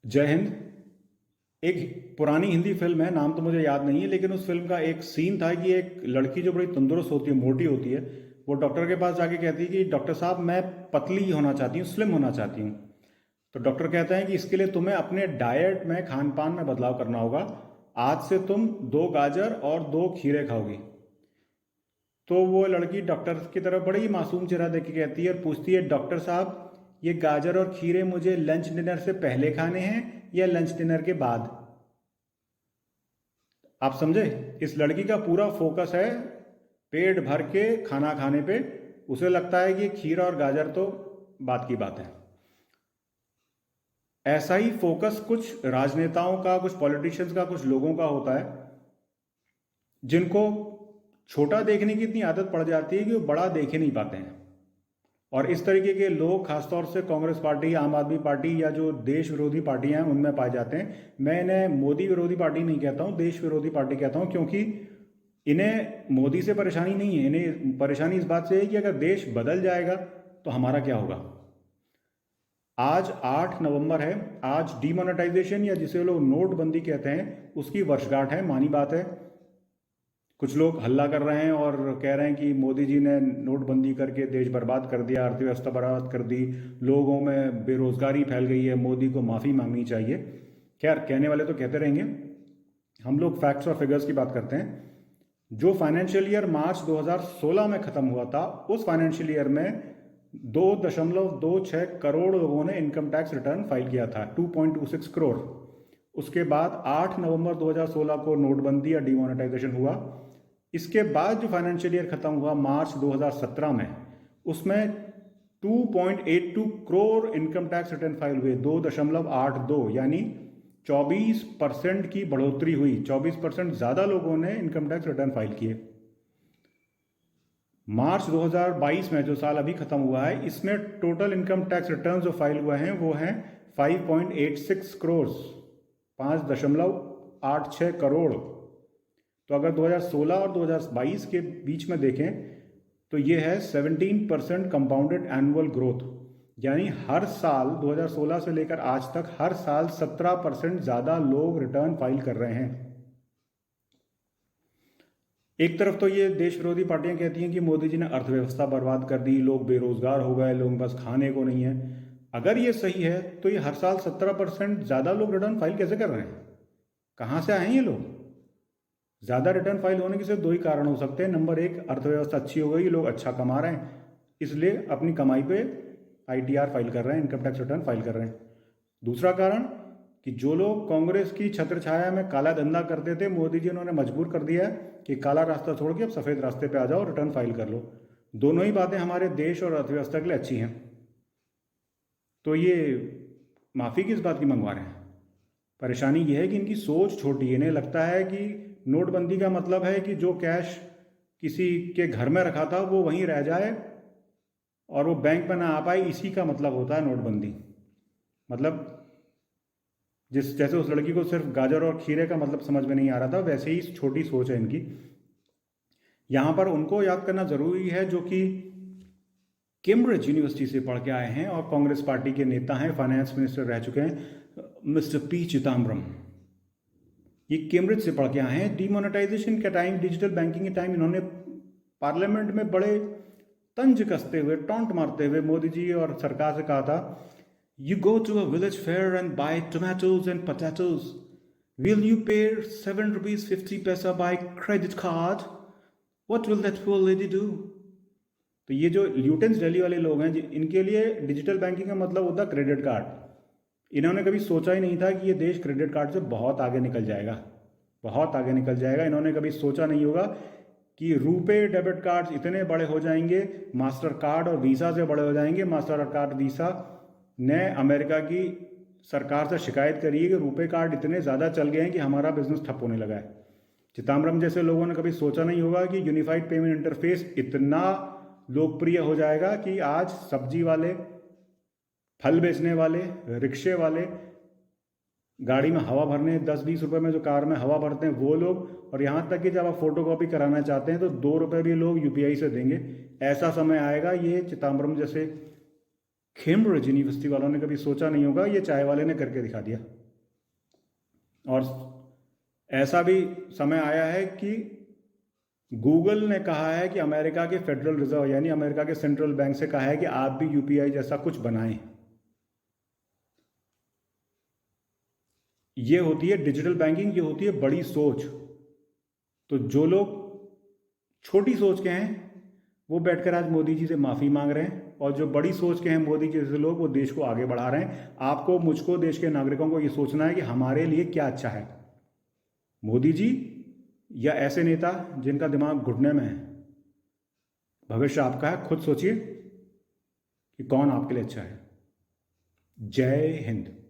जय हिंद। एक पुरानी हिंदी फिल्म है, नाम तो मुझे याद नहीं है, लेकिन उस फिल्म का एक सीन था कि एक लड़की जो बड़ी तंदुरुस्त होती है, मोटी होती है, वो डॉक्टर के पास जाके कहती है कि डॉक्टर साहब मैं पतली होना चाहती हूँ, स्लिम होना चाहती हूँ। तो डॉक्टर कहता है कि इसके लिए तुम्हें अपने डाइट में, खान पान में बदलाव करना होगा। आज से तुम 2 गाजर और 2 खीरे खाओगी। तो वो लड़की डॉक्टर की तरफ बड़ी ही मासूम चेहरा देख के कहती है और पूछती है, डॉक्टर साहब ये गाजर और खीरे मुझे लंच डिनर से पहले खाने हैं या लंच डिनर के बाद? आप समझे? इस लड़की का पूरा फोकस है पेट भर के खाना खाने पे। उसे लगता है कि खीरा और गाजर तो बात की बात है। ऐसा ही फोकस कुछ राजनेताओं का, कुछ पॉलिटिशियंस का, कुछ लोगों का होता है, जिनको छोटा देखने की इतनी आदत पड़ जाती है कि वो बड़ा देख ही नहीं पाते हैं। और इस तरीके के लोग खासतौर से कांग्रेस पार्टी, आम आदमी पार्टी या जो देश विरोधी पार्टियां हैं उनमें पाए जाते हैं। मैं इन्हें मोदी विरोधी पार्टी नहीं कहता हूं, देश विरोधी पार्टी कहता हूं, क्योंकि इन्हें मोदी से परेशानी नहीं है। इन्हें परेशानी इस बात से है कि अगर देश बदल जाएगा तो हमारा क्या होगा। आज 8 नवंबर है। आज डीमोनेटाइजेशन या जिसे लोग नोटबंदी कहते हैं उसकी वर्षगांठ है। मानी बात है, कुछ लोग हल्ला कर रहे हैं और कह रहे हैं कि मोदी जी ने नोटबंदी करके देश बर्बाद कर दिया, अर्थव्यवस्था बर्बाद कर दी, लोगों में बेरोजगारी फैल गई है, मोदी को माफ़ी मांगनी चाहिए। खैर, कहने वाले तो कहते रहेंगे। हम लोग फैक्ट्स और फिगर्स की बात करते हैं। जो फाइनेंशियल ईयर मार्च 2016 में ख़त्म हुआ था, उस फाइनेंशियल ईयर में 2.26 करोड़ लोगों ने इनकम टैक्स रिटर्न फाइल किया था, 2.26 करोड़। उसके बाद 8 नवंबर 2016 को नोटबंदी या डिमोनेटाइजेशन हुआ। इसके बाद जो फाइनेंशियल ईयर खत्म हुआ मार्च 2017 में, उसमें 2.82 crore income tax return file हुए, 2.82, यानी 24% की बढ़ोतरी हुई। 24% ज़्यादा लोगों ने इनकम टैक्स रिटर्न फाइल किए। मार्च 2022 में, जो साल अभी खत्म हुआ है, इसमें टोटल इनकम टैक्स रिटर्न जो फाइल हुए हैं वो हैं 5.86 करोड़, 5.86 करोड़। तो अगर 2016 और 2022 के बीच में देखें तो ये है 17% कंपाउंडेड एनुअल ग्रोथ, यानी हर साल 2016 से लेकर आज तक हर साल 17% ज़्यादा लोग रिटर्न फाइल कर रहे हैं। एक तरफ तो ये देश विरोधी पार्टियां कहती हैं कि मोदी जी ने अर्थव्यवस्था बर्बाद कर दी, लोग बेरोजगार हो गए, लोगों के पास खाने को नहीं है। अगर ये सही है तो ये हर साल 17% ज़्यादा लोग रिटर्न फाइल कैसे कर रहे हैं? कहाँ से आए हैं ये लोग? ज़्यादा रिटर्न फाइल होने के सिर्फ दो ही कारण हो सकते हैं। नंबर एक, अर्थव्यवस्था अच्छी हो गई, लोग अच्छा कमा रहे हैं, इसलिए अपनी कमाई पे आईटीआर फाइल कर रहे हैं, इनकम टैक्स रिटर्न फाइल कर रहे हैं। दूसरा कारण कि जो लोग कांग्रेस की छत्र छाया में काला धंधा करते थे, मोदी जी उन्होंने मजबूर कर दिया है कि काला रास्ता छोड़ के अब सफ़ेद रास्ते पे आ जाओ, रिटर्न फाइल कर लो। दोनों ही बातें हमारे देश और अर्थव्यवस्था के लिए अच्छी हैं। तो ये माफ़ी किस बात की मंगवा रहे हैं? परेशानी यह है कि इनकी सोच छोटी है। इन्हें लगता है कि नोटबंदी का मतलब है कि जो कैश किसी के घर में रखा था वो वहीं रह जाए और वो बैंक में ना आ पाए, इसी का मतलब होता है नोटबंदी। मतलब जिस जैसे उस लड़की को सिर्फ गाजर और खीरे का मतलब समझ में नहीं आ रहा था, वैसे ही छोटी सोच है इनकी। यहाँ पर उनको याद करना ज़रूरी है जो कि कैम्ब्रिज यूनिवर्सिटी से पढ़ के आए हैं और कांग्रेस पार्टी के नेता हैं, फाइनेंस मिनिस्टर रह चुके हैं, मिस्टर पी चिदम्बरम। ये कैम्ब्रिज से पढ़ के आए हैं। डीमोनेटाइजेशन के टाइम, डिजिटल बैंकिंग के टाइम इन्होंने पार्लियामेंट में बड़े तंज कसते हुए, टॉन्ट मारते हुए मोदी जी और सरकार से कहा था, you go to a village fair and buy tomatoes and potatoes, will you pay 7 rupees 50 paisa by credit card? What will that poor lady do? तो ये जो ल्यूटेंस दिल्ली वाले लोग हैं, इनके लिए डिजिटल बैंकिंग का मतलब होता है क्रेडिट कार्ड। इन्होंने कभी सोचा ही नहीं था कि ये देश क्रेडिट कार्ड से बहुत आगे निकल जाएगा, बहुत आगे निकल जाएगा। इन्होंने कभी सोचा नहीं होगा कि रुपे डेबिट कार्ड्स इतने बड़े हो जाएंगे, मास्टर कार्ड और वीज़ा से बड़े हो जाएंगे। मास्टर कार्ड, वीज़ा ने अमेरिका की सरकार से शिकायत करी है कि रुपे कार्ड इतने ज़्यादा चल गए हैं कि हमारा बिजनेस ठप होने लगा है। चिदम्बरम जैसे लोगों ने कभी सोचा नहीं होगा कि यूनिफाइड पेमेंट इंटरफेस इतना लोकप्रिय हो जाएगा कि आज सब्जी वाले, फल बेचने वाले, रिक्शे वाले, गाड़ी में हवा भरने 10-20 रुपए में जो कार में हवा भरते हैं वो लोग, और यहाँ तक कि जब आप फोटो कॉपी कराना चाहते हैं तो 2 रुपए भी लोग यूपीआई से देंगे। ऐसा समय आएगा, ये चिदम्बरम जैसे कैम्ब्रिज यूनिवर्सिटी वालों ने कभी सोचा नहीं होगा, ये चाय वाले ने करके दिखा दिया। और ऐसा भी समय आया है कि गूगल ने कहा है कि अमेरिका के फेडरल रिजर्व यानी अमेरिका के सेंट्रल बैंक से कहा है कि आप भी यूपीआई जैसा कुछ बनाएं। ये होती है डिजिटल बैंकिंग, ये होती है बड़ी सोच। तो जो लोग छोटी सोच के हैं वो बैठकर आज मोदी जी से माफ़ी मांग रहे हैं, और जो बड़ी सोच के हैं मोदी जी जैसे लोग वो देश को आगे बढ़ा रहे हैं। आपको, मुझको, देश के नागरिकों को ये सोचना है कि हमारे लिए क्या अच्छा है, मोदी जी या ऐसे नेता जिनका दिमाग घुटने में है। भविष्य आपका है, खुद सोचिए कि कौन आपके लिए अच्छा है। जय हिंद।